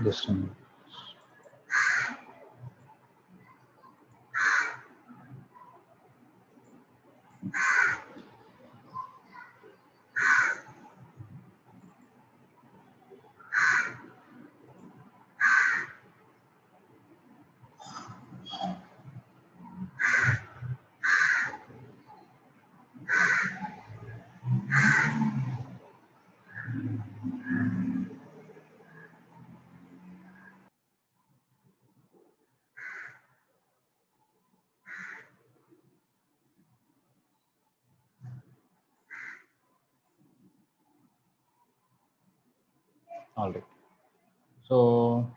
Just a minute. All right. So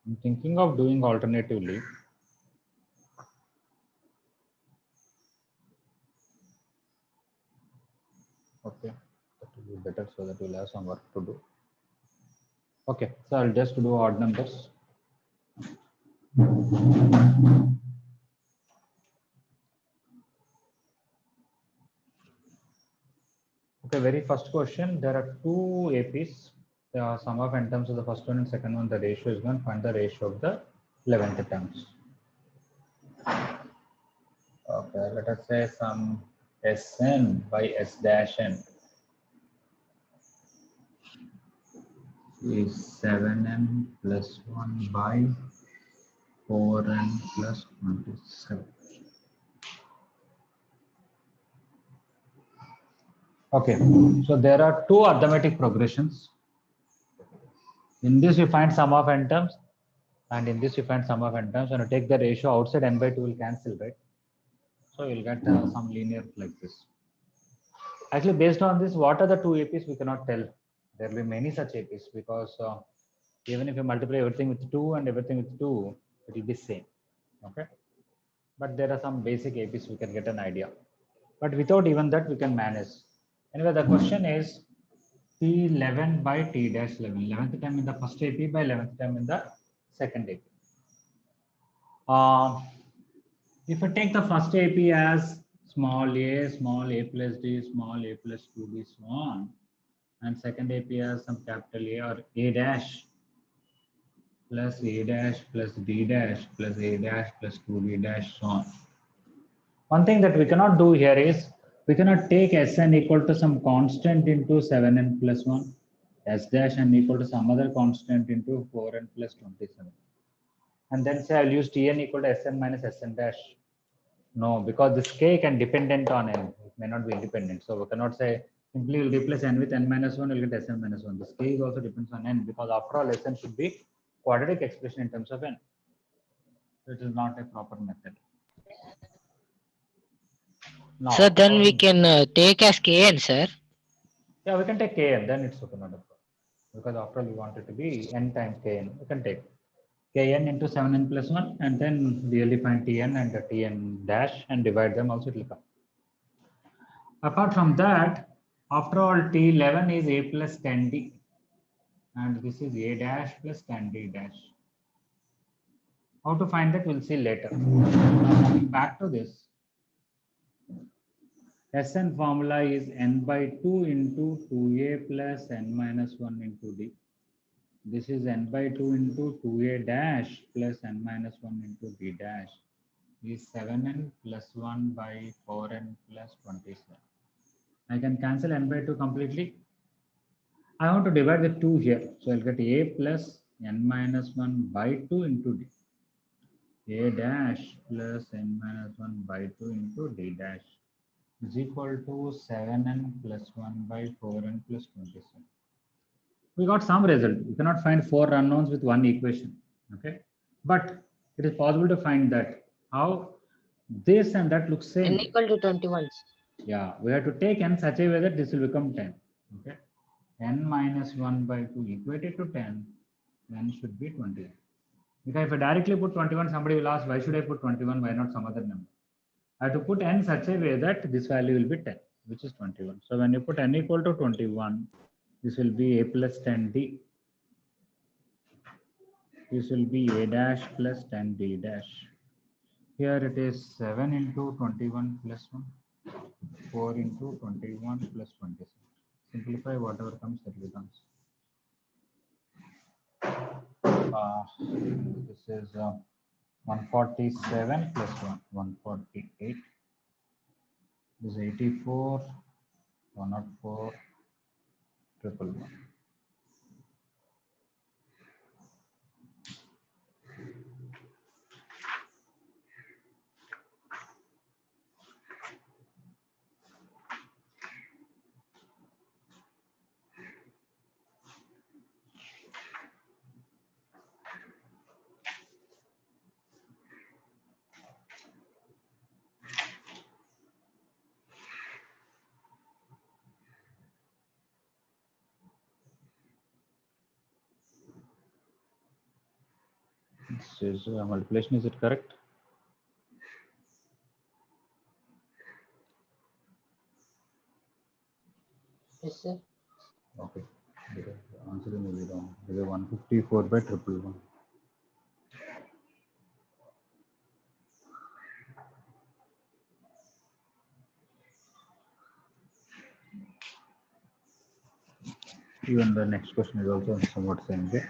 I'm thinking of doing alternatively. Okay, that will be better so that we'll have some work to do. Okay, so I'll just do odd numbers. Okay, very first question. There are two APs. Sum of n terms of the first one and second one. The ratio is given. Find the ratio of the 11th terms. Okay, let us say some Sn by S dash n is 7n plus 1 by 4n plus 27. Okay, so there are two arithmetic progressions. In this you find sum of n terms, and in this you find sum of n terms. When you take the ratio outside, n by 2 will cancel, right? So you'll get some linear like this. Actually, based on this, what are the two APs we cannot tell. There will be many such APs because even if you multiply everything with 2 and everything with 2, it will be same. Okay, but there are some basic APs we can get an idea. But without even that, we can manage. Anyway, the question is T11 by T dash 11. 11th term in the first AP by 11th term in the second AP. If I take the first AP as small a plus d, small a plus 2d, so on, and second AP as some capital A or A dash plus A dash plus D dash plus A dash plus 2D dash, so on. One thing that we cannot do here is we cannot take Sn equal to some constant into 7n plus 1, S dash n equal to some other constant into 4n plus 27. And then say I'll use Tn equal to Sn minus Sn dash. No, because this k can dependent on n. It may not be independent. So we cannot say simply we'll replace n with n minus 1, we'll get Sn minus 1. This k is also depends on n because after all Sn should be quadratic expression in terms of n. So it is not a proper method. Now, So then we can take as kn, sir. Yeah, we can take kn, then it's okay, not a problem. Because after all, we want it to be n times kn. We can take kn into 7n plus 1 and then really find tn and the tn dash and divide them, also it will come. Apart from that, after all, T11 is a plus 10d and this is a dash plus 10d dash. How to find that we'll see later. Now coming back to this, Sn formula is n by 2 into 2a plus n minus 1 into d. This is n by 2 into 2a dash plus n minus 1 into d dash is 7n plus 1 by 4n plus 27. I can cancel n by 2 completely. I want to divide the 2 here. So I'll get a plus n minus 1 by 2 into d. A dash plus n minus 1 by 2 into d dash is equal to 7n plus 1 by 4n plus 27. We got some result. We cannot find 4 unknowns with one equation. Okay, but it is possible to find that. How? This and that looks same. N equal to 21. Yeah, we have to take n such a way that this will become 10. Okay, n minus 1 by 2 equated to 10, n should be 20. Because if I directly put 21, somebody will ask, why should I put 21? Why not some other number? I have to put n such a way that this value will be 10, which is 21. So when you put n equal to 21, this will be a plus 10d. This will be a dash plus 10d dash. Here it is 7 into 21 plus 1, 4 into 21 plus 27. Simplify whatever comes, that becomes. This is 147 plus 148 is 84, 104, 111. This is multiplication, is it correct? Yes, sir. Okay. The answer will be wrong. It is 154 by 111. Even the next question is also somewhat same way.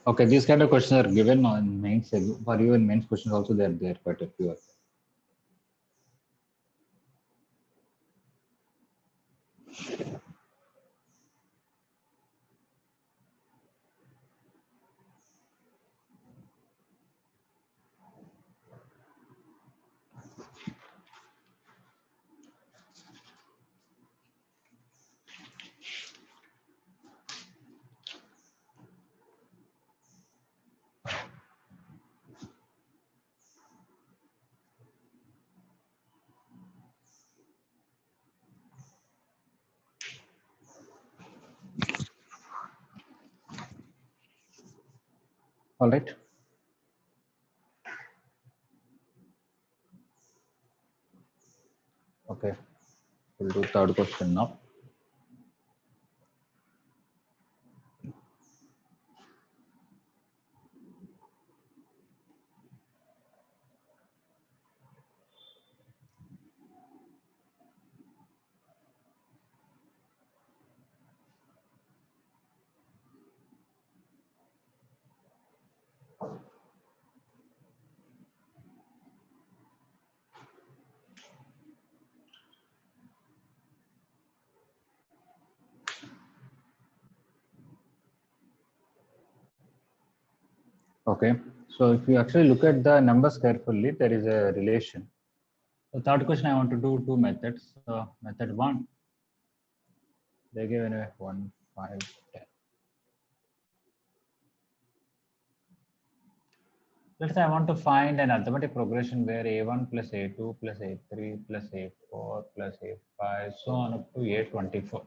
Okay, these kind of questions are given on mains. For you in mains questions also, they are there quite a few. All right. Okay, we'll do third question now. Okay, so if you actually look at the numbers carefully, there is a relation. The third question, I want to do two methods. Method one, they give anyway 1, 5, 10. Let's say I want to find an arithmetic progression where A1 plus A2 plus A3 plus A4 plus A5, so on up to A24.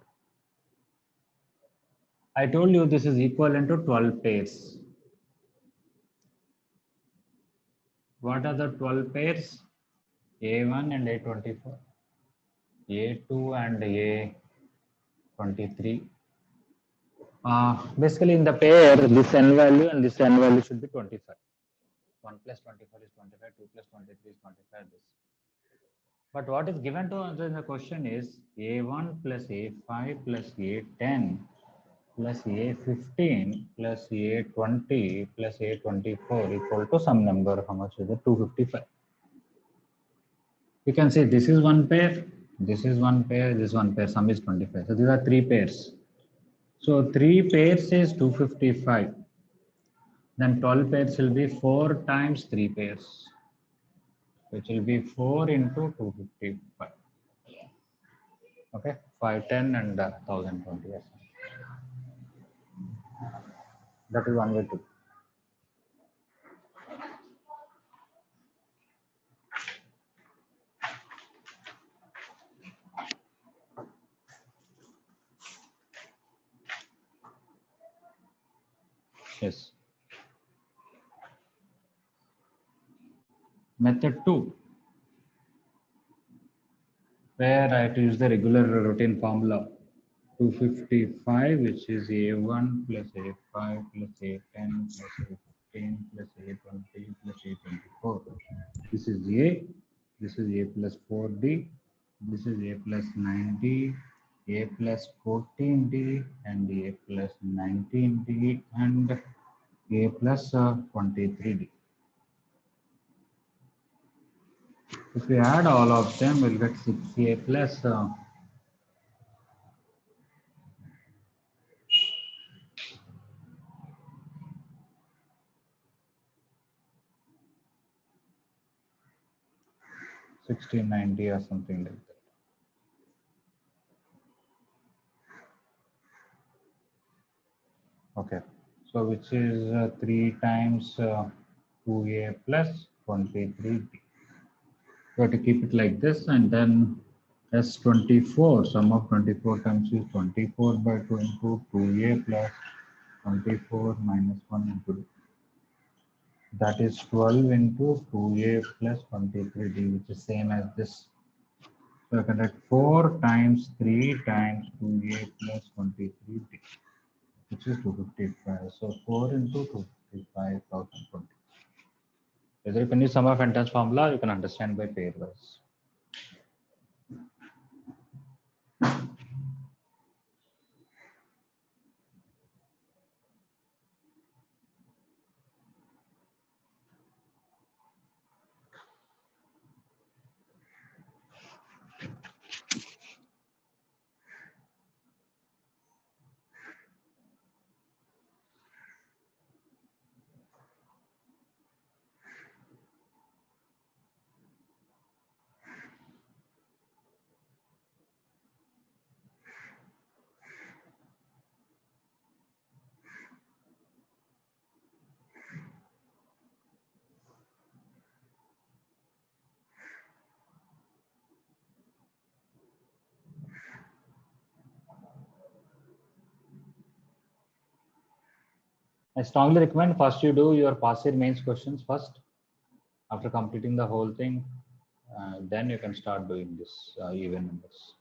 I told you this is equivalent to 12 pairs. What are the 12 pairs? A1 and A24, A2 and A23. Basically, in the pair, this n value and this n value should be 25. 1 plus 24 is 25, 2 plus 23 is 25. This. But what is given to us in the question is A1 plus A5 plus A10 plus A15 plus A20 plus A24 equal to some number. How much is it? 255. You can say this is one pair, this is one pair, this is one pair, sum is 25. So these are three pairs. So three pairs is 255. Then 12 pairs will be 4 times 3 pairs, which will be 4 into 255. Okay, 510 and 1020. Yes. That is one way to. Yes. Method 2, where I have to use the regular routine formula. 255, which is A1 plus A5 plus A10 plus A15 plus A20 plus A24. This is A. This is A plus 4D. This is A plus 9D, A plus 14D, and A plus 19D, and A plus 23D. If we add all of them, we'll get 6A plus 1690 or something like that. Okay, so which is 3 times 2A plus 23D. We have to keep it like this, and then S24, sum of 24 times is 24 by 2 into 2A plus 24 minus 1 into D. That is 12 into 2A plus 23D, which is same as this. So I can write 4 times 3 times 2A plus 23D, which is 255. So 4 into 255,020. Whether you can use sum of entrance formula, you can understand by pairwise. I strongly recommend first you do your past year mains questions first. After completing the whole thing, then you can start doing this even numbers.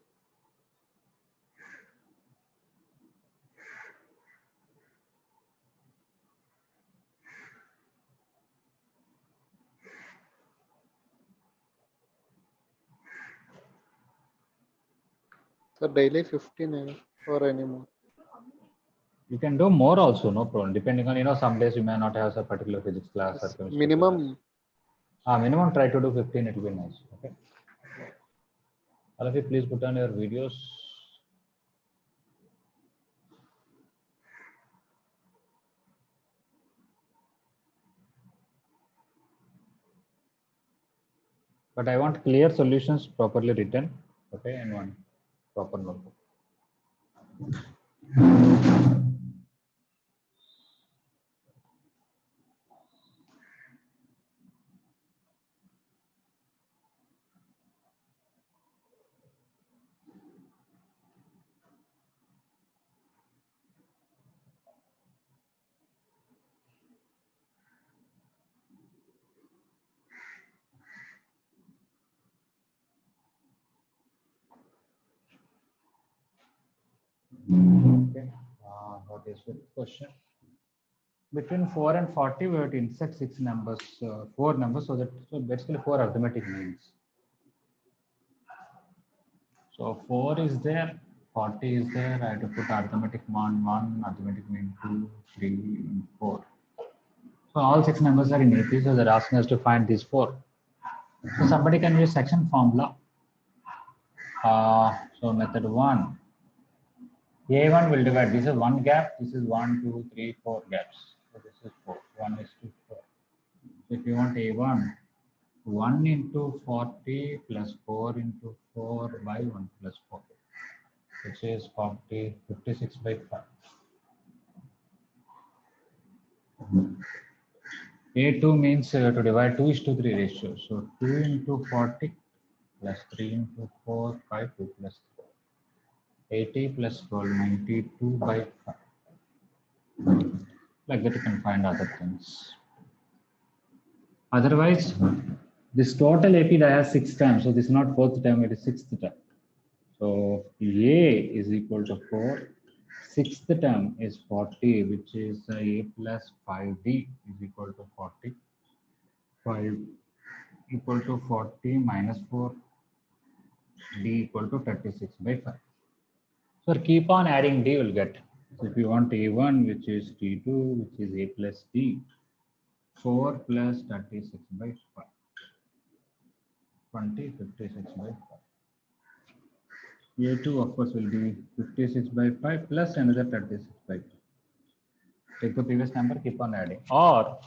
So daily 15 or any more. You can do more also, no problem. Depending on, some days you may not have a particular physics class or chemistry Minimum. class. Minimum try to do 15, it will be nice. Okay. All of you, please put on your videos. But I want clear solutions properly written, okay, in one proper notebook. Okay. What is the question? Between 4 and 40, we have to insert 6 numbers, 4 numbers, so basically 4 arithmetic means. So 4 is there, 40 is there. I have to put arithmetic mean 1, arithmetic mean 2, 3, and 4. So all 6 numbers are in AP, so they're asking us to find these 4. So somebody can use section formula. So method 1. A1 will divide. This is 1 gap. This is 1, 2, 3, 4 gaps. So this is 4. 1 is to 4. So if you want A1, 1 into 40 plus 4 into 4 by 1 plus 4, which is 56 by 5. A2 means to divide 2:3 ratio. So 2 into 40 plus 3 into 4, 5, 2 plus 4. 80 plus 12, 92 by 5. Like that you can find other things. Otherwise, this total AP has 6 terms. So this is not fourth term, it is sixth term. So A is equal to 4. Sixth term is 40, which is A plus 5D is equal to 40. 5 equal to 40 minus 4, D equal to 36 by 5. So keep on adding D, will get. So if you want A1, which is T2, which is A plus D, 4 plus 36 by 5. 20, 56 by 5. A2 of course will be 56 by 5 plus another 36 by 5. Take the previous number, keep on adding. Or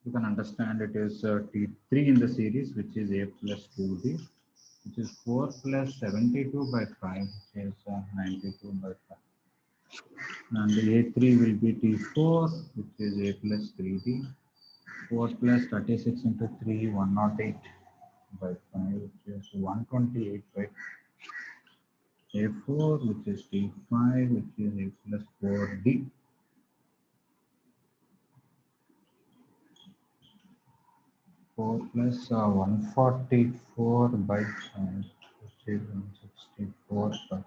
you can understand it is T3 in the series, which is A plus 2D, which is 4 plus 72 by 5, which is 92 by 5. And the A3 will be T4, which is A plus 3D, 4 plus 36 into 3, 108 by 5, which is 128 by 5. A4, which is T5, which is A plus 4D. Four plus 144 by 5, which is 164 by 5.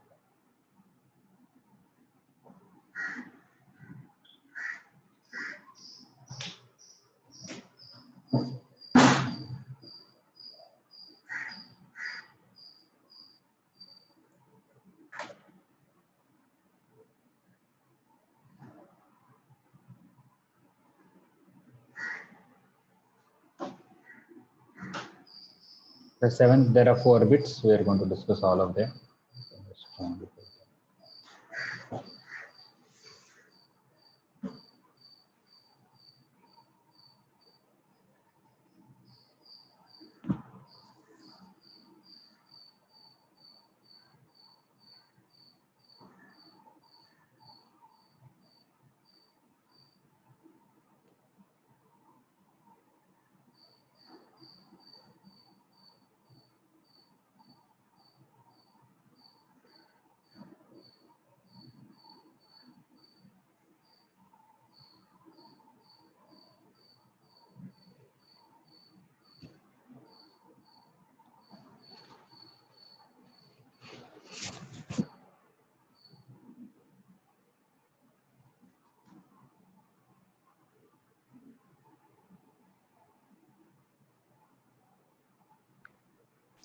The seventh, there are 4 bits. We are going to discuss all of them.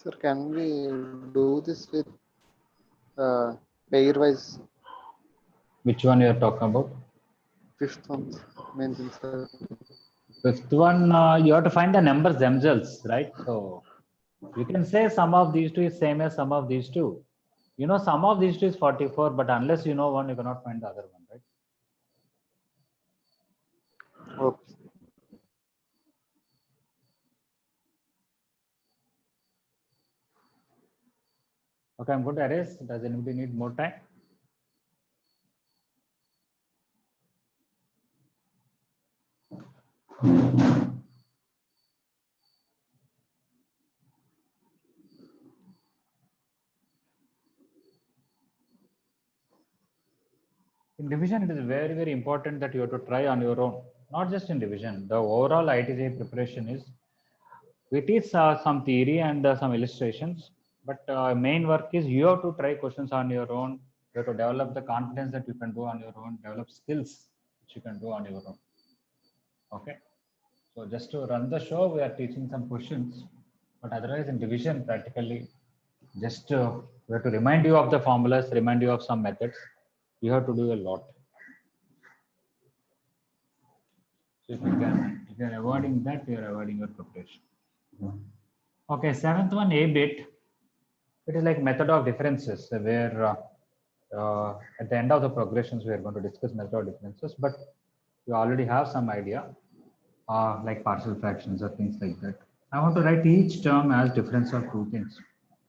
Sir, can we do this with pairwise? Which one you are talking about? Fifth one, main thing, sir. Fifth one, you have to find the numbers themselves, right? So you can say some of these two is same as some of these two. You know, some of these two is 44, but unless you know one, you cannot find the other one, right? Okay. Okay, I'm going to erase. Does anybody need more time? In division, it is very, very important that you have to try on your own. Not just in division. The overall ITJ preparation is, we teach some theory and some illustrations, but main work is you have to try questions on your own. You have to develop the confidence that you can do on your own, develop skills which you can do on your own. Okay. So just to run the show, we are teaching some questions, but otherwise in division, practically, just we have to remind you of the formulas, remind you of some methods. You have to do a lot. So if you are avoiding that, you are avoiding your preparation. Okay, seventh one, A bit. It is like method of differences, where at the end of the progressions, we are going to discuss method of differences, but you already have some idea, like partial fractions or things like that. I want to write each term as difference of two things,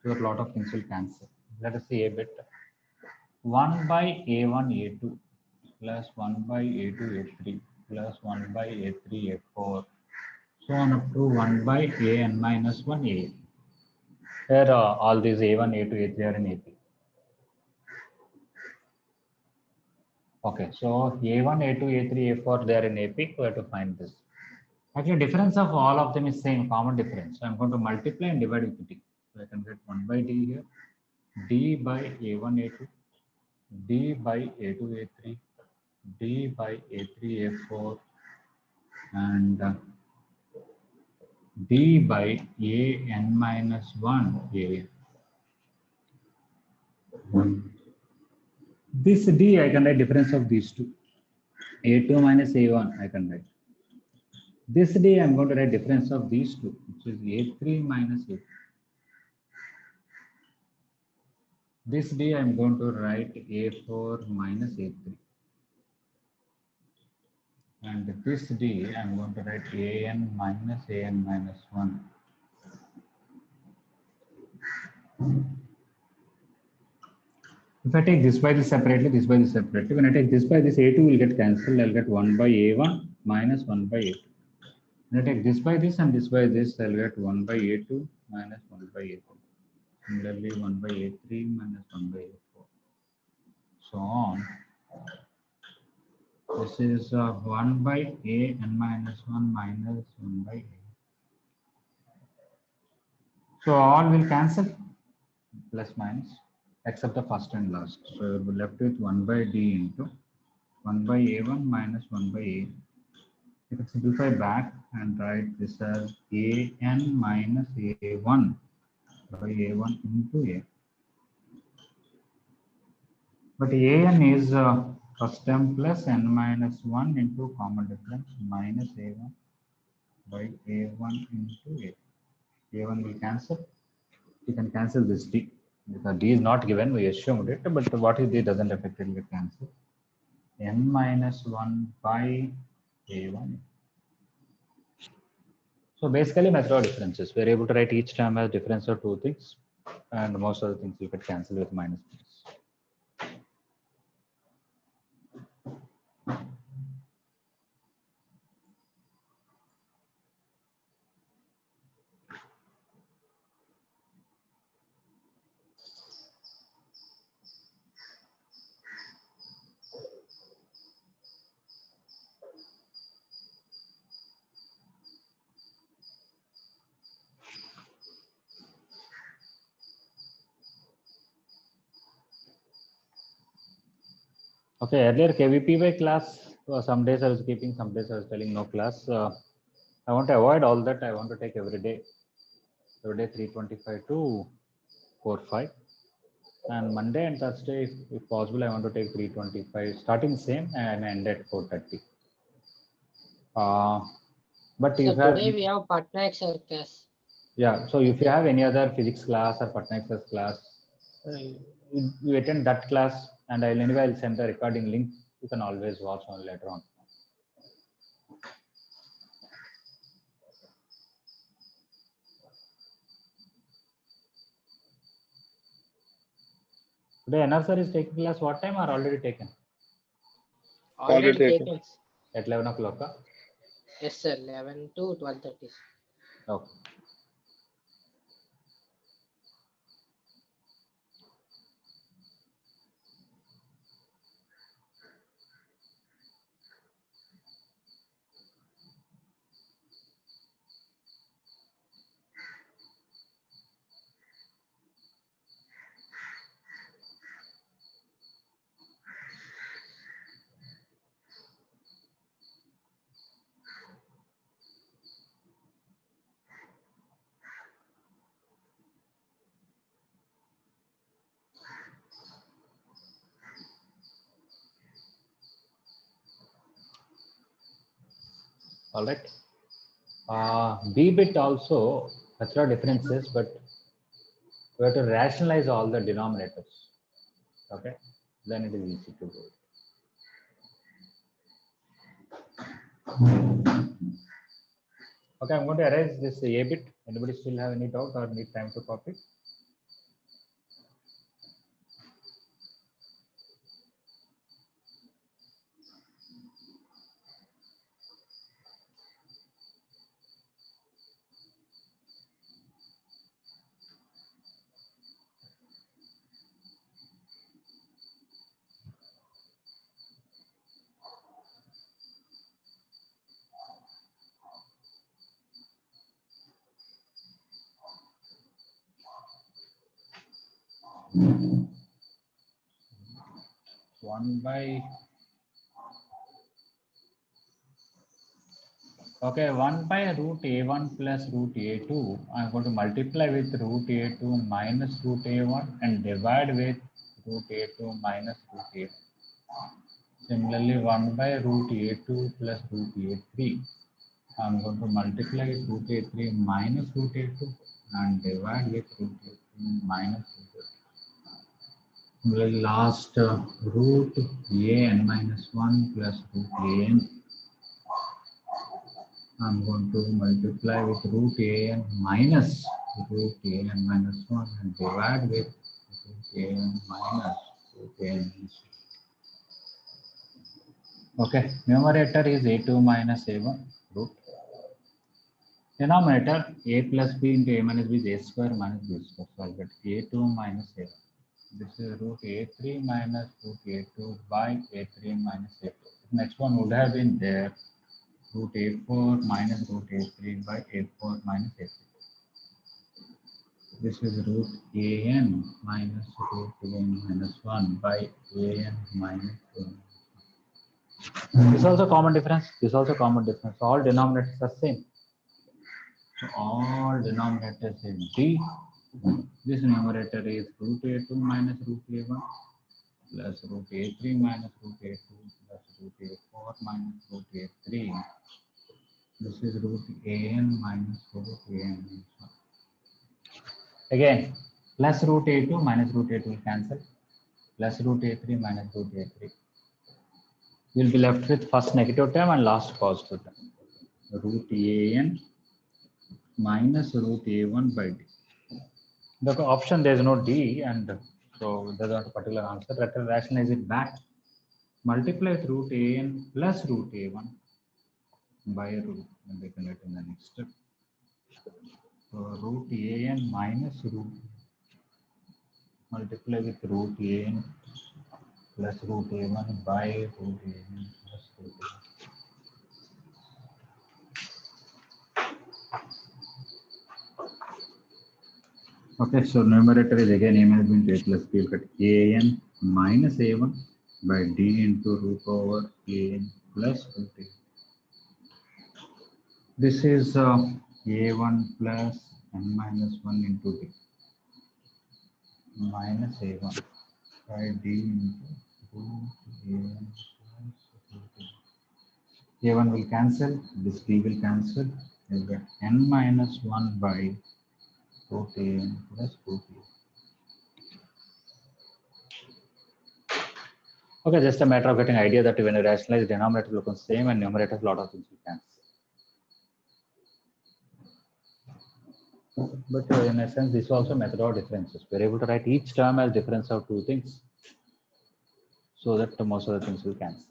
so that a lot of things will cancel. Let us see A bit. 1 by A1, A2 plus 1 by A2, A3 plus 1 by A3, A4, so on up to 1 by an minus 1 a. Here all these A1, A2, A3 are in AP. Okay, so A1, A2, A3, A4, they are in AP. We have to find this. Actually, difference of all of them is same, common difference. So I'm going to multiply and divide with D. So I can get 1 by D here, D by A1, A2, D by A2, A3, D by A3, A4, and D by AN minus 1 A. This D, I can write difference of these two. A2 minus A1, I can write. This D, I'm going to write difference of these two, which is A3 minus A2. This D, I'm going to write A4 minus A3. And this D, I'm going to write AN minus 1. If I take this by this separately, this by this separately, when I take this by this, A2 will get cancelled. I'll get 1 by A1 minus 1 by A2. When I take this by this and this by this, I'll get 1 by A2 minus 1 by A2. Similarly, 1 by A3 minus 1 by A4. So on. This is 1 by AN minus 1 minus 1 by A. So all will cancel, plus minus, except the first and last. So you'll be left with 1 by D into 1 by A1 minus 1 by A. You can simplify back and write this as AN minus A1 by A1 into A. But AN is first term plus N minus 1 into common difference minus A1 by A1 into A. A1 will cancel. You can cancel this D. Because D is not given, we assumed it, but what if D doesn't affect it, will cancel. N minus 1 by A1. So basically method of differences. We're able to write each term as difference of two things, and most of the things you could cancel with minus. Okay, earlier KVPY class, some days I was keeping, some days I was telling no class. I want to avoid all that. I want to take every day 325 to 45. And Monday and Thursday, if possible, I want to take 325, starting same and end at 430. But So if you have, today we have Patna Excel class. yeah, so if you have any other physics class or Patna Excel class, you attend that class, and I'll send the recording link. You can always watch on later on. Today, NR sir is taking class what time or already taken? Already taken. At 11 o'clock? Yes, sir. 11 to 12:30. Okay. All right. B bit also, that's not differences, but we have to rationalize all the denominators. Okay, then it is easy to do. Okay, I'm going to erase this A bit. Anybody still have any doubt or need time to copy? 1 by, okay, 1 by root a1 plus root a2. I'm going to multiply with root a2 minus root a1 and divide with root a2 minus root a1. Similarly, 1 by root a2 plus root a3. I'm going to multiply with root a3 minus root a2 and divide with root a3 minus root a2. Similarly, last root an minus 1 plus root an. I'm going to multiply with root an minus root an minus 1 and divide with root an minus root an. Okay, numerator is a2 minus a1 root. Denominator a plus b into a minus b is a square minus b square. So I'll get a2 minus a1. This is root a3 minus root a2 by a3 minus a2. Next one would have been there, root a4 minus root a3 by a4 minus a3. This is root an minus root an minus 1 by an minus 1. This is also common difference. This is also common difference. All denominators are same. So all denominators is d. This numerator is root a2 minus root a1 plus root a3 minus root a2 plus root a4 minus root a3. This is root an minus root an minus 1. Again, plus root a2 minus root a2 will cancel. Plus root a3 minus root a3. We'll be left with first negative term and last positive term. Root an minus root a1 by d. The option there is no d, and so there's not a particular answer. Let us rationalize it back. Multiply with root an plus root a1 by root, and we can write in the next step. So root an minus root, multiply with root an plus root a1 by root an plus root a1. Okay, so numerator is again a minus b into a plus b. We'll get an minus a1 by d into root over an plus root a. This is a1 plus n minus 1 into d minus a1 by d into root a1 plus root a. A1 will cancel, this d will cancel. You'll get n minus 1 by root an plus root a. Okay, just a matter of getting idea that when you rationalize, denominator look the same and numerator, a lot of things will cancel. But in a sense, this is also method of differences. We're able to write each term as difference of two things, so that most of the things will cancel.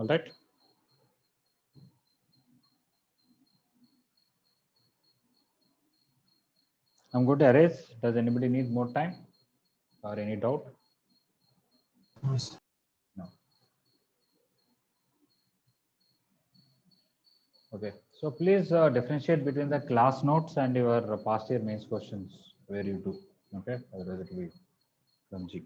All right. I'm going to erase. Does anybody need more time or any doubt? No. Okay. So please differentiate between the class notes and your past year mains questions where you do. Okay. Otherwise it will be clumsy.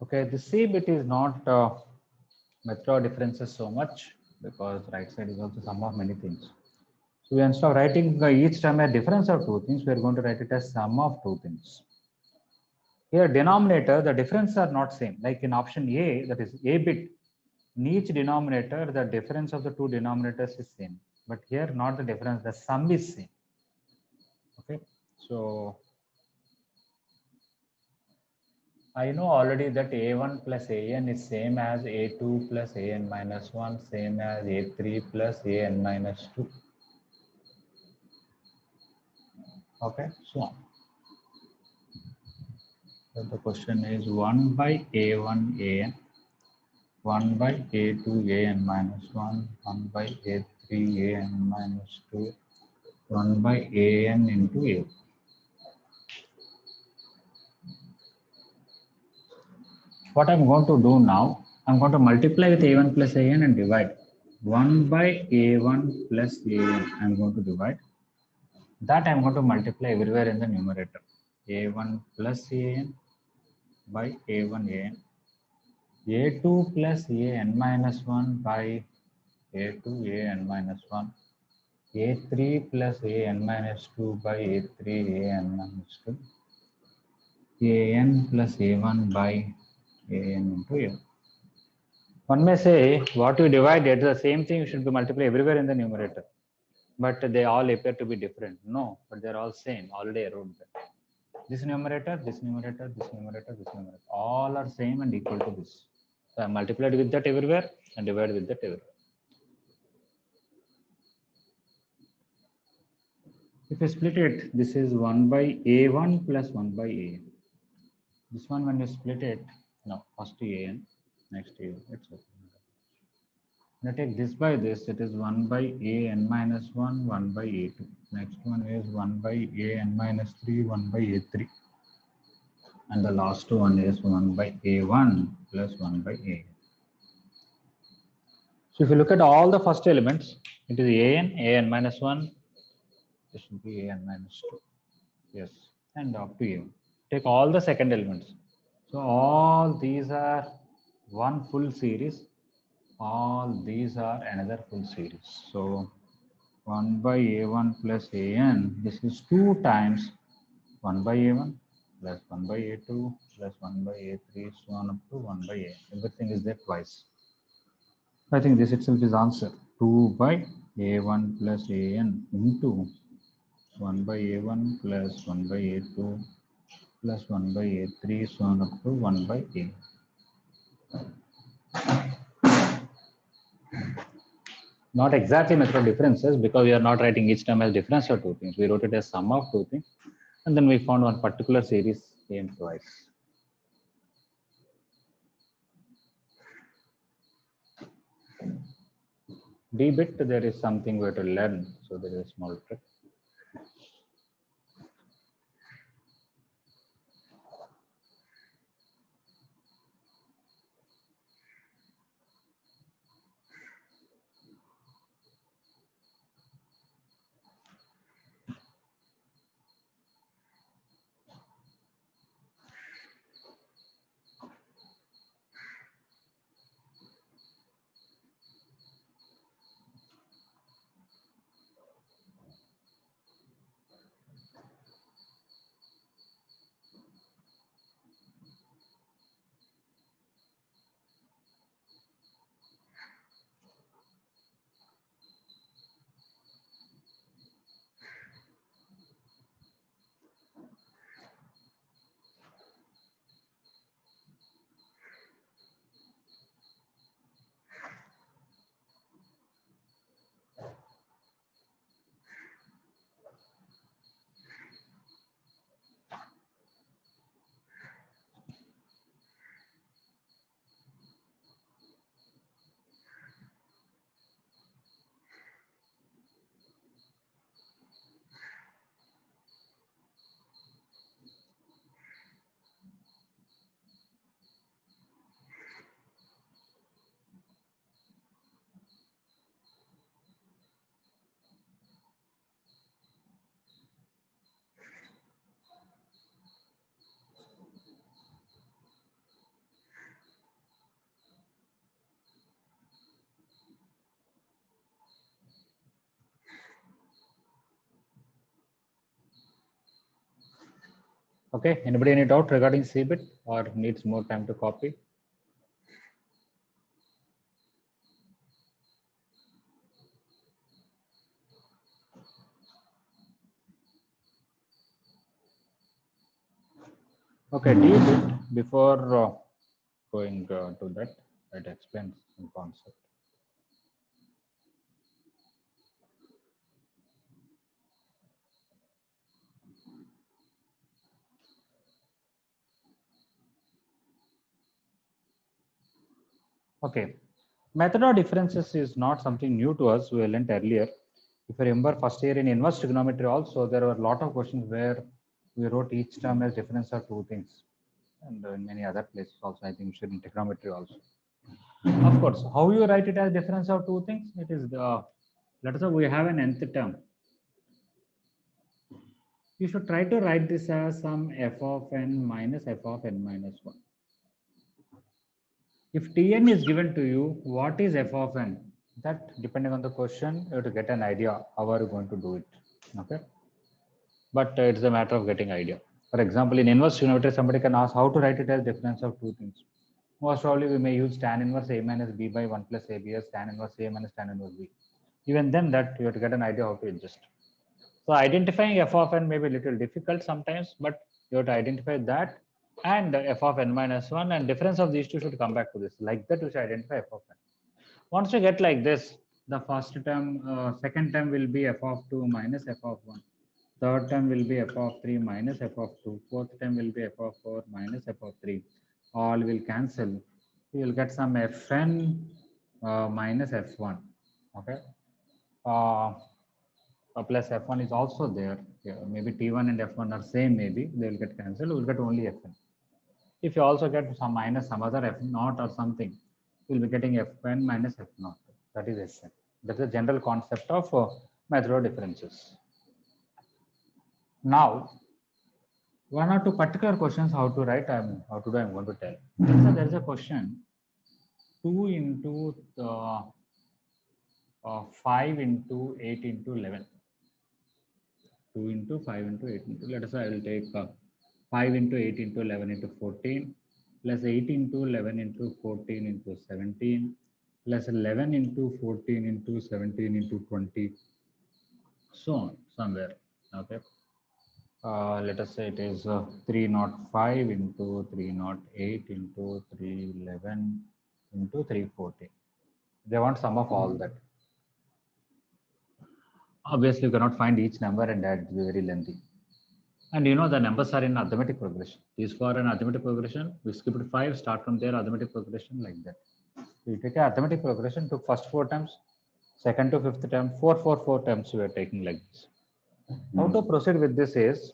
Okay, the C bit is not method differences so much because right side is also sum of many things. So we instead of writing each term a difference of two things, we are going to write it as sum of two things. Here denominator, the difference are not same. Like in option A, that is A bit, in each denominator, the difference of the two denominators is same. But here not the difference, the sum is same. Okay, so I know already that a1 plus an is same as a2 plus an minus 1, same as a3 plus an minus 2. Okay, so the question is 1 by a1 an, 1 by a2 an minus 1, 1 by a3 an minus 2, 1 by an into a. What I'm going to do now, I'm going to multiply with a1 plus an and divide. 1 by a1 plus an, I'm going to divide. That I'm going to multiply everywhere in the numerator. a1 plus an by a1 an. a2 plus an minus 1 by a2 an minus 1. a3 plus an minus 2 by a3 an minus 2. an plus a1 by an into a. One may say, what you divided, the same thing should be multiplied everywhere in the numerator. But they all appear to be different. No, but they're all same. Already I wrote that. This numerator, this numerator, this numerator, this numerator, all are same and equal to this. So I multiplied with that everywhere and divided with that everywhere. If you split it, this is 1 by a1 plus 1 by a. This one, when you split it, no, first an, next a, it's okay. When I take this by this, it is 1 by an minus 1, 1 by a2. Next one is 1 by an minus 3, 1 by a3. And the last one is 1 by a1 plus 1 by a. So if you look at all the first elements, it is an minus 1, this should be an minus 2. Yes, and up to a. Take all the second elements. So all these are one full series. All these are another full series. So 1 by a1 plus an, this is 2 times 1 by a1 plus 1 by a2 plus 1 by a3, so on up to 1 by a. Everything is there twice. I think this itself is answer. 2 by a1 plus an into 1 by a1 plus 1 by a2 plus 1 by a3, so on up to 1 by a. Not exactly method of differences because we are not writing each term as difference of two things. We wrote it as sum of two things. And then we found one particular series came twice. D bit, there is something we have to learn. So there is a small trick. Okay, anybody any doubt regarding CBIT or needs more time to copy? Okay, DBIT, before going to that, it explains some concept. Okay, method of differences is not something new to us. We learned earlier. If you remember first year in inverse trigonometry also, there were a lot of questions where we wrote each term as difference of two things. And in many other places also, I think in trigonometry also. Of course, how you write it as difference of two things? It is the, let us say we have an nth term. You should try to write this as some f of n minus f of n minus 1. If Tn is given to you, what is f of n? That depending on the question, you have to get an idea how are you going to do it. Okay, but it's a matter of getting idea. For example, in inverse trigonometry, somebody can ask how to write it as difference of two things. Most probably, we may use tan inverse a minus b by 1 plus ab as tan inverse a minus tan inverse b. Even then, that you have to get an idea how to adjust. So identifying f of n may be a little difficult sometimes, but you have to identify that and f of n minus 1, and difference of these two should come back to this. Like that, you should identify f of n. Once you get like this, the first term, second term will be f of 2 minus f of 1. Third term will be f of 3 minus f of 2. Fourth term will be f of 4 minus f of 3. All will cancel. You will get some fn minus f1. Okay. Plus f1 is also there. Yeah, maybe t1 and f1 are same. Maybe they will get cancelled. We will get only fn. If you also get some minus some other f0 or something, you will be getting fn minus f0. That is fn. That's the general concept of method of differences. Now, one or two particular questions how to write, I'm going to tell. So there is a question 2 into 5 into 8 into 11. 2 into 5 into 8 into, let us say I will take 5 into 8 into 11 into 14 plus 8 into 11 into 14 into 17 plus 11 into 14 into 17 into 20, so on somewhere. Okay. Let us say it is 305 into 308 into 311 into 314. They want sum of all that. Obviously, you cannot find each number and that is very lengthy. And you know the numbers are in arithmetic progression. These for an arithmetic progression, we skipped 5, start from there, arithmetic progression like that. So you take a arithmetic progression, took first 4 terms, second to fifth term, 4 terms we are taking like this. How to proceed with this is,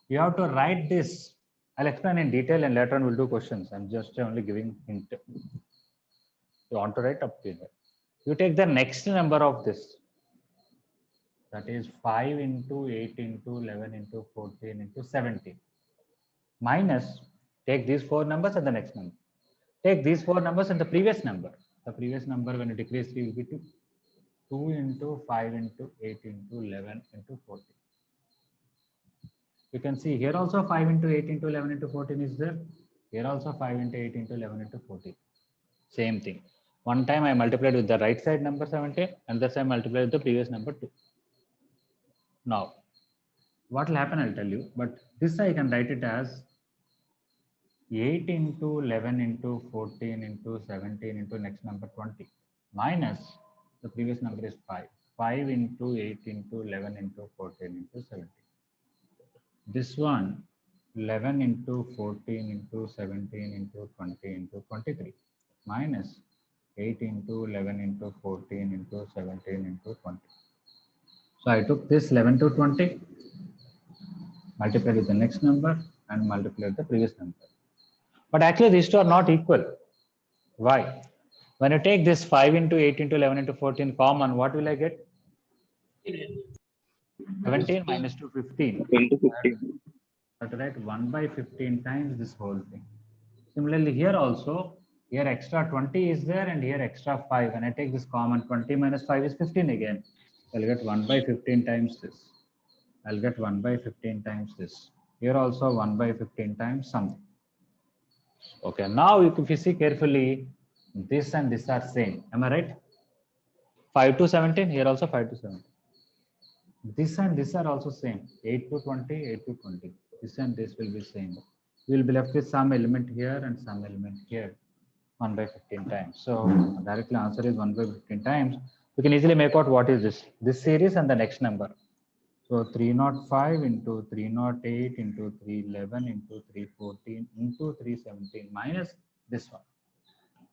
you have to write this. I'll explain in detail and later on we'll do questions. I'm just only giving hint. You want to write up to that. You take the next number of this. That is 5 into 8 into 11 into 14 into 17. Minus, take these 4 numbers and the next number. Take these 4 numbers and the previous number. The previous number when you decrease 3 will be 2. 2 into 5 into 8 into 11 into 14. You can see here also 5 into 8 into 11 into 14 is there. Here also 5 into 8 into 11 into 14. Same thing. One time I multiplied with the right side number 17, and this time I multiplied with the previous number 2. Now, what will happen I'll tell you, but this I can write it as 8 into 11 into 14 into 17 into next number 20 minus the previous number is 5. 5 into 8 into 11 into 14 into 17. This one 11 into 14 into 17 into 20 into 23 minus 8 into 11 into 14 into 17 into 20. So I took this 11 to 20, multiplied with the next number and multiplied the previous number. But actually these two are not equal. Why? When you take this 5 into 8 into 11 into 14 common, what will I get? 17 minus 2, 15. 10 to 15. I have to write 1 by 15 times this whole thing. Similarly here also, here extra 20 is there and here extra 5. When I take this common, 20 minus 5 is 15 again. I'll get 1 by 15 times this. I'll get 1 by 15 times this. Here also 1 by 15 times something. Okay, now if you see carefully, this and this are same. Am I right? 5 to 17, here also 5 to 17. This and this are also same. 8 to 20, 8 to 20. This and this will be same. We will be left with some element here and some element here. 1 by 15 times. So directly answer is 1 by 15 times. We can easily make out what is this series and the next number. So 305 into 308 into 311 into 314 into 317 minus this one.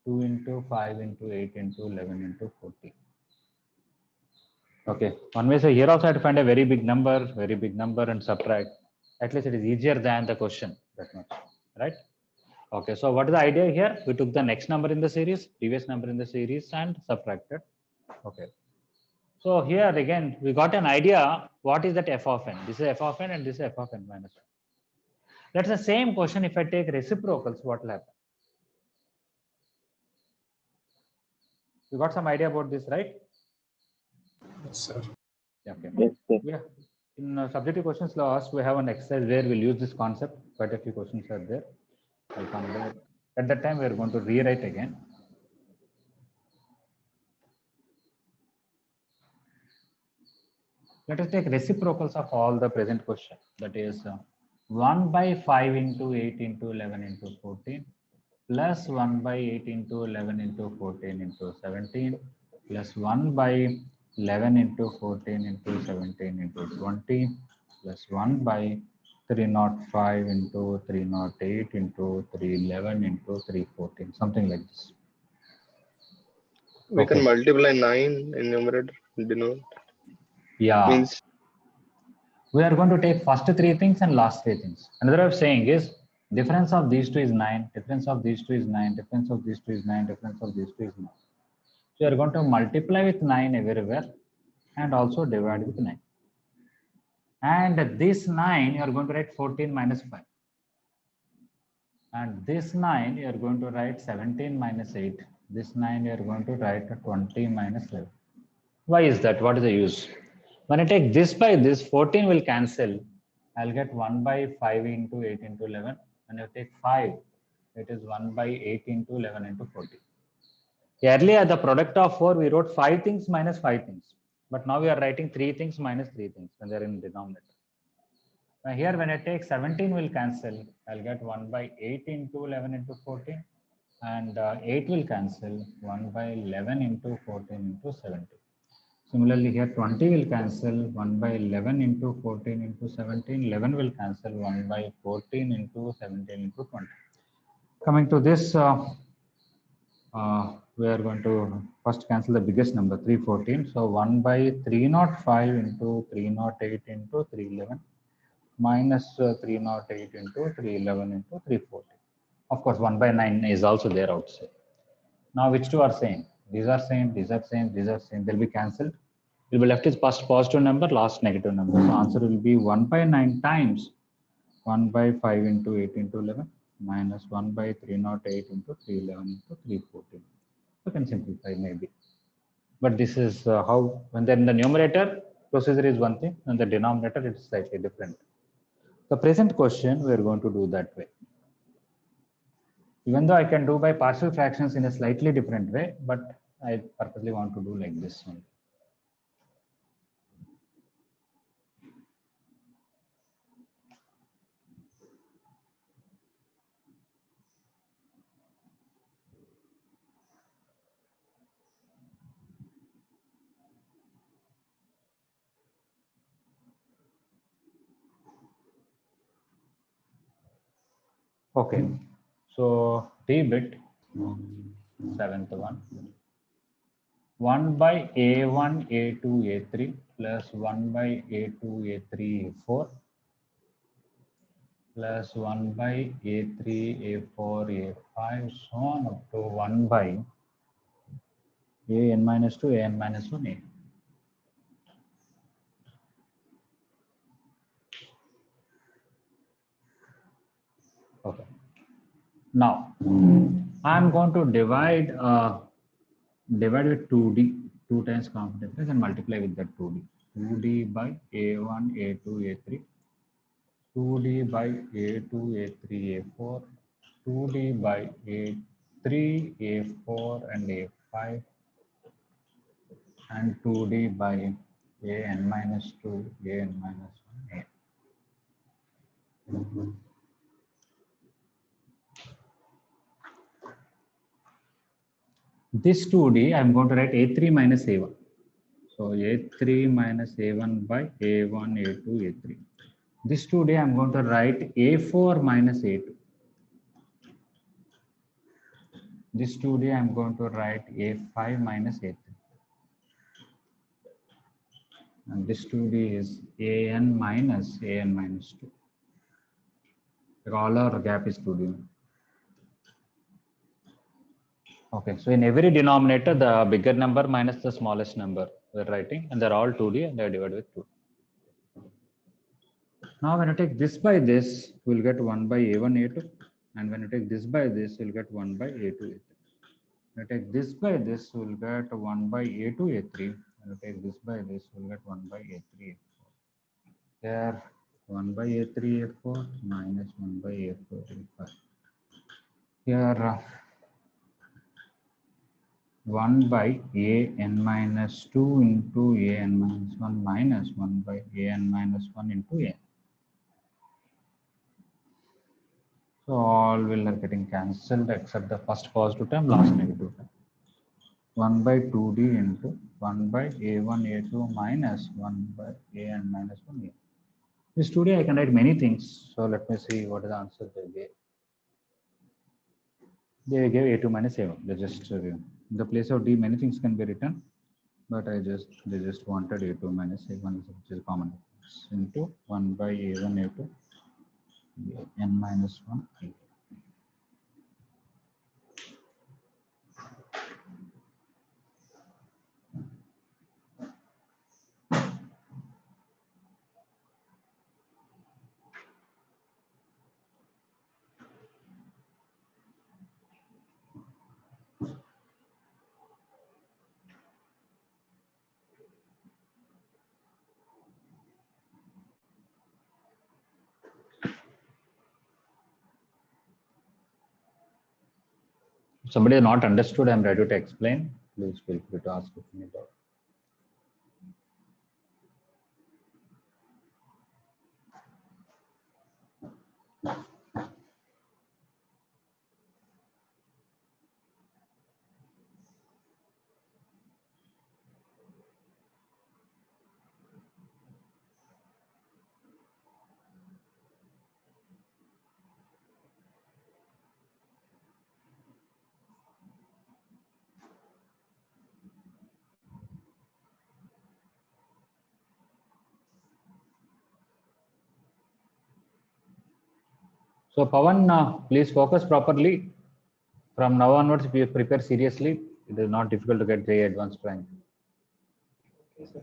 2 into 5 into 8 into 11 into 14. Okay, one way, so here also I have to find a very big number and subtract. At least it is easier than the question, that much, right? Okay, so what is the idea here? We took the next number in the series, previous number in the series, and subtracted. Okay. So here again, we got an idea what is that f of n. This is f of n and this is f of n minus 1. That's the same question. If I take reciprocals, what will happen? You got some idea about this, right? Yes, sir. Yeah, okay. Yes, sir. Yeah. In subjective questions loss, we have an exercise where we'll use this concept. Quite a few questions are there. I'll come there. At that time, we are going to rewrite again. Let us take reciprocals of all the present question. That is 1 by 5 into 8 into 11 into 14 plus 1 by 8 into 11 into 14 into 17 plus 1 by 11 into 14 into 17 into 20 plus 1 by 305 into 308 into 311 into 314, something like this. We Okay. can multiply 9 in numerator, denominator. Yeah. Means We are going to take first three things and last three things. Another way of saying is difference of these two is 9, difference of these two is 9, difference of these two is 9, difference of these two is 9. So you are going to multiply with 9 everywhere and also divide with 9. And this 9 you are going to write 14 minus 5. And this 9 you are going to write 17 minus 8. This 9 you are going to write 20 minus 11. Why is that? What is the use? When I take this by this, 14 will cancel. I'll get 1 by 5 into 8 into 11. When I take 5, it is 1 by 8 into 11 into 14. Earlier, the product of 4, we wrote 5 things minus 5 things. But now we are writing 3 things minus 3 things when they are in denominator. Now here, when I take 17 will cancel. I'll get 1 by 8 into 11 into 14. And 8 will cancel. 1 by 11 into 14 into 17. Similarly, here 20 will cancel 1 by 11 into 14 into 17. 11 will cancel 1 by 14 into 17 into 20. Coming to this, we are going to first cancel the biggest number, 314. So 1 by 305 into 308 into 311 minus 308 into 311 into 314. Of course, 1 by 9 is also there outside. Now, which two are same? These are same, these are same, these are same. They'll be cancelled. Will be left is first positive number, last negative number. So answer will be 1 by 9 times 1 by 5 into 8 into 11 minus 1 by 308 into 311 into 314. You can simplify maybe. But this is how, when they're in the numerator, procedure is one thing, and the denominator it's slightly different. The present question, we are going to do that way. Even though I can do by partial fractions in a slightly different way, but I purposely want to do like this one. Okay, so D bit, 7th one, 1 by A1, A2, A3 plus 1 by A2, A3, A4 plus 1 by A3, A4, A5, so on up to 1 by AN minus 2, AN minus 1, A. Okay. Now, I'm going to divide with 2D, 2 times common difference and multiply with that 2D. 2D by A1, A2, A3 2D by A2, A3, A4, 2D by A3, A4, and A5, and 2D by AN minus 2, AN minus 1, A. This 2D, I'm going to write A3 minus A1. So A3 minus A1 by A1, A2, A3. This 2D, I'm going to write A4 minus A2. This 2D, I'm going to write A5 minus A3. And this 2D is AN minus 2. All our gap is 2D. Okay, so in every denominator, the bigger number minus the smallest number we're writing, and they're all 2D and they're divided with 2. Now, when you take this by this, we'll get 1 by A1, A2. And when you take this by this, you'll get 1 by A2, A3. When you take this by this, we'll get 1 by A2, A3. When you take this by this, we'll get 1 by A3, A4. Here, 1 by A3, A4 minus 1 by A4, A5. Here, 1 by AN minus 2 into AN minus 1 minus 1 by AN minus 1 into AN. So all will are getting cancelled except the first positive term, last negative term. 1 by 2D into 1 by A1, A2 minus 1 by AN minus 1 AN. This 2D I can write many things. So let me see what is the answer they gave. They gave A2 minus A1. They just in the place of D, many things can be written, but they just wanted A2 minus A1, which is common, into 1 by A1, A2, N minus 1, A. If somebody has not understood, I'm ready to explain. Please feel free to ask if you need help. So Pawan, please focus properly. From now onwards, if you prepare seriously, it is not difficult to get JEE advanced rank. Okay, sir.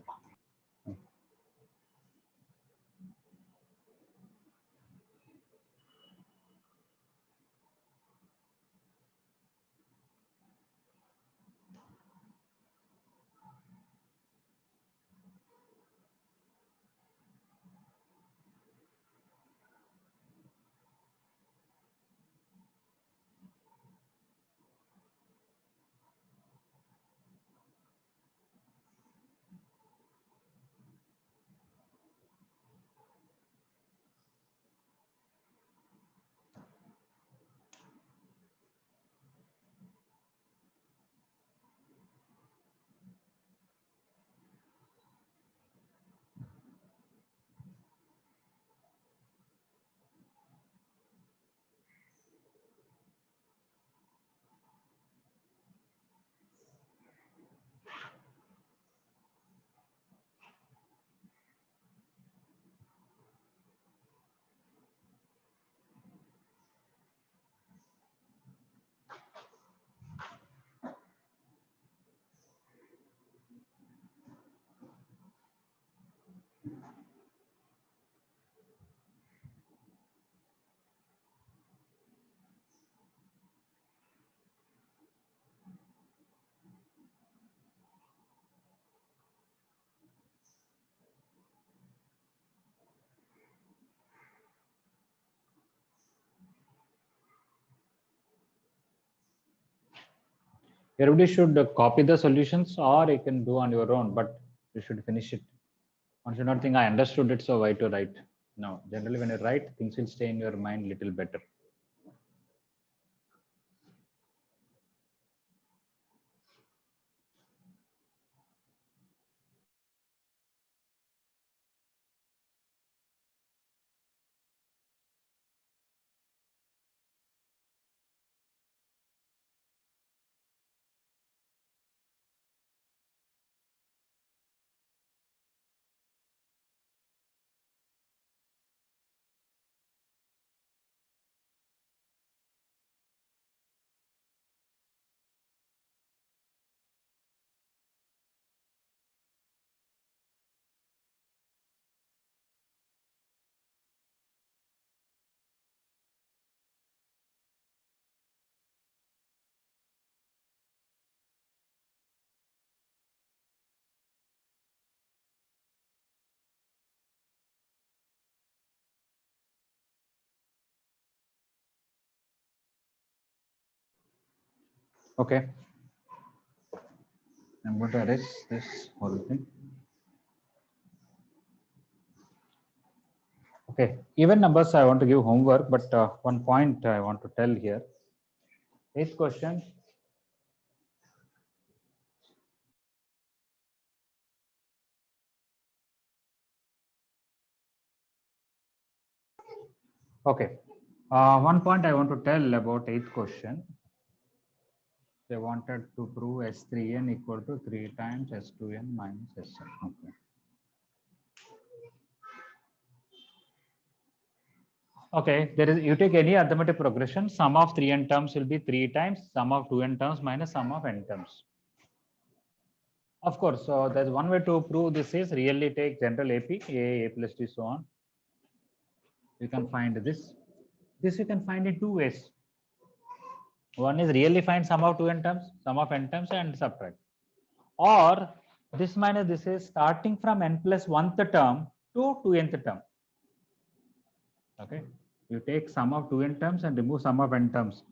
Everybody should copy the solutions, or you can do on your own, but you should finish it. One should not think I understood it, so why to write? No, generally when you write, things will stay in your mind little better. Okay. I'm going to erase this whole thing. Okay, even numbers I want to give homework, but one point I want to tell here. 8th question. Okay, one point I want to tell about 8th question. They wanted to prove S3n equal to 3 times S2n minus Sn. Okay. Okay, there is, you take any arithmetic progression, sum of 3n terms will be 3 times sum of 2n terms minus sum of n terms. Of course, so there's one way to prove this is really take general AP, A plus D, so on. You can find this. This you can find in 2 ways. One is really find sum of 2n terms, sum of n terms, and subtract. Or this minus this is starting from n plus 1th term to 2nth term. Okay, you take sum of 2n terms and remove sum of n terms.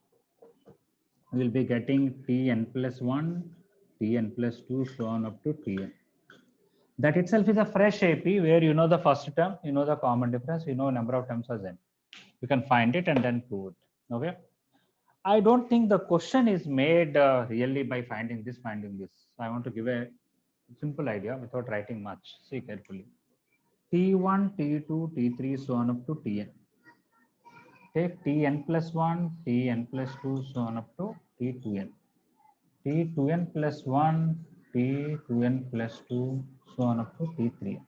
We will be getting Tn plus 1, Tn plus 2, so on up to Tn. That itself is a fresh AP where you know the first term, you know the common difference, you know number of terms as n. You can find it and then prove it. Okay. I don't think the question is made really by finding this, finding this. So I want to give a simple idea without writing much. See carefully. T1, T2, T3, so on up to Tn. Take Tn plus 1, Tn plus 2, so on up to T2n. T2n plus 1, T2n plus 2, so on up to T3n.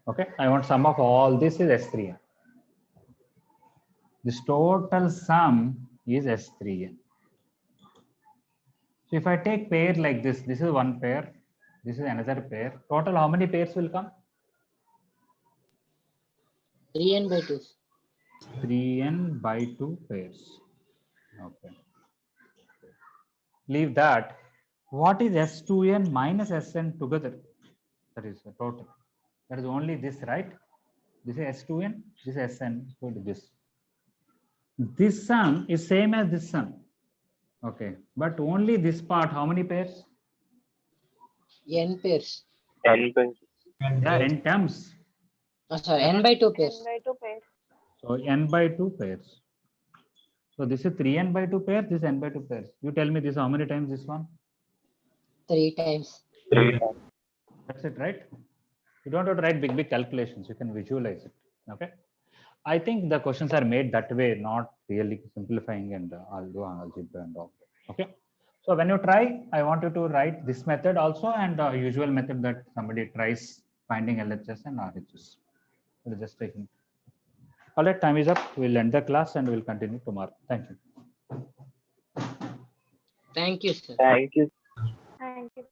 Okay, I want sum of all this is S3n. This total sum is S3n. So if I take pair like this is one pair, this is another pair. Total, how many pairs will come? 3n by 2. 3n by 2 pairs. Okay. Leave that. What is S2n minus Sn together? That is the total. That is only this, right? This is S2n, this is Sn, equal to this. This sum is same as this sum. Okay, but only this part, how many pairs? N pairs. N by Yeah, n terms. Oh, sorry, n by 2 pairs. So n by 2 pairs. So this is 3n by 2 pairs, this n by 2 pairs. You tell me this how many times this one? 3 times. 3. That's it, right? You don't have to write big calculations. You can visualize it. Okay. I think the questions are made that way, not really simplifying and I'll do algebra and all. Okay. So when you try, I want you to write this method also and the usual method that somebody tries finding LHS and RHS. So just taking. All right, time is up. We'll end the class and we'll continue tomorrow. Thank you. Thank you, sir. Thank you. Thank you.